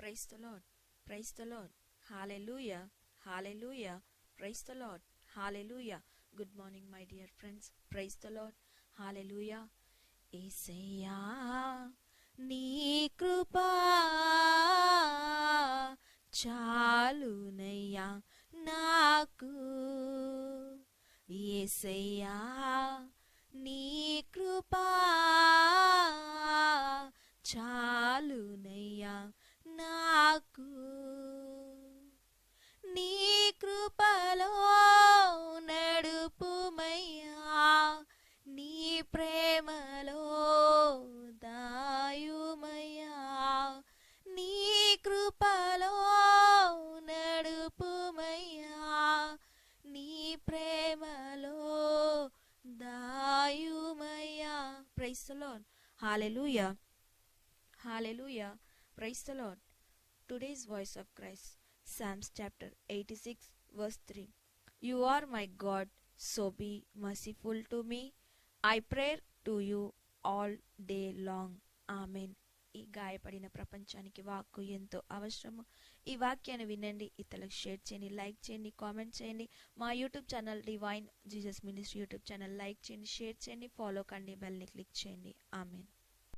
Praise the lord, praise the lord, hallelujah, hallelujah, praise the lord, hallelujah. Good morning my dear friends, praise the lord, hallelujah. యేసయ్యా నీ కృపా చాలునయ్యా నాకు, యేసయ్యా నీ కృపా చాలునయ్యా నాకు, నీ కృపలో నడుపుమయ్యా, నీ ప్రేమలో దాయుమయ్యా, నీ కృపలో నడుపుమయ్యా, నీ ప్రేమలో దాయుమయ్యా. Praise the lord, hallelujah, hallelujah, praise the Lord. Today's voice of Christ, Psalms chapter 86 verse 3. You are my God, so be merciful to me. I pray to you all day long. Amen. ఈ గాయపడిన ప్రపంచానికి వాక్కు ఎంతో అవసరము. ఈ వాక్యాన్ని వినండి, ఇతరులకు షేర్ చేయండి, లైక్ చేయండి, కామెంట్ చేయండి. మా YouTube channel divine Jesus ministry YouTube channel like చేయండి, షేర్ చేయండి, ఫాలో కండి, బెల్ని క్లిక్ చేయండి. ఆమెన్.